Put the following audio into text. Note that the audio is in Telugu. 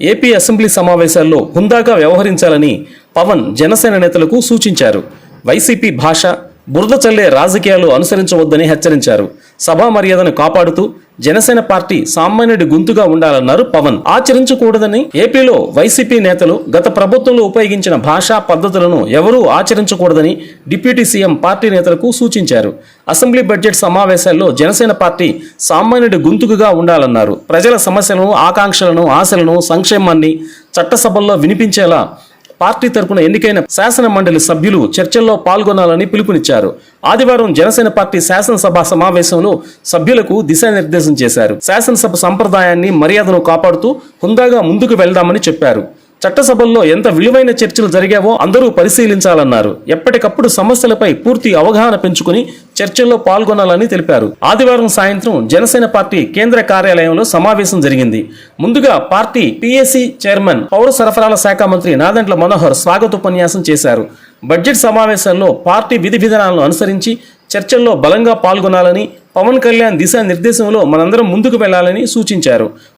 ఏపీ అసెంబ్లీ సమావేశాల్లో హుందాగా వ్యవహరించాలని పవన్ జనసేన నేతలకు సూచించారు. వైసీపీ భాష, బురద చల్లే రాజకీయాలు అనుసరించవద్దని హెచ్చరించారు. సభా మర్యాదను కాపాడుతూ జనసేన పార్టీ సామాన్యుడి గొంతుగా ఉండాలన్నారు పవన్. ఆచరించకూడదని ఏపీలో వైసీపీ నేతలు గత ప్రభుత్వంలో ఉపయోగించిన భాషా పద్ధతులను ఎవరూ ఆచరించకూడదని డిప్యూటీ సీఎం పార్టీ నేతలకు సూచించారు. అసెంబ్లీ బడ్జెట్ సమావేశాల్లో జనసేన పార్టీ సామాన్యుడి గొంతుకుగా ఉండాలన్నారు. ప్రజల సమస్యలను, ఆకాంక్షలను, ఆశలను, సంక్షేమాన్ని చట్టసభల్లో వినిపించేలా పార్టీ తరపున ఎన్నికైన శాసన మండలి సభ్యులు చర్చల్లో పాల్గొనాలని పిలుపునిచ్చారు. ఆదివారం జనసేన పార్టీ శాసనసభ సమావేశంలో సభ్యులకు దిశానిర్దేశం చేశారు. శాసనసభ సంప్రదాయాన్ని, మర్యాదను కాపాడుతూ హుందాగా ముందుకు వెళ్దామని చెప్పారు. చట్టసభల్లో ఎంత విలువైన చర్చలు జరిగావో అందరూ పరిశీలించాలన్నారు. ఎప్పటికప్పుడు సమస్యలపై పూర్తి అవగాహన పెంచుకుని చర్చల్లో పాల్గొనాలని తెలిపారు. ఆదివారం సాయంత్రం జనసేన పార్టీ కేంద్ర కార్యాలయంలో సమావేశం జరిగింది. ముందుగా పార్టీ పిఎసి చైర్మన్, పౌర సరఫరాల శాఖ మంత్రి నాదెండ్ల మనోహర్ స్వాగతోపన్యాసం చేశారు. బడ్జెట్ సమావేశాల్లో పార్టీ విధి విధానాలను అనుసరించి చర్చల్లో బలంగా పాల్గొనాలని, పవన్ కళ్యాణ్ దిశానిర్దేశంలో మనందరం ముందుకు వెళ్లాలని సూచించారు.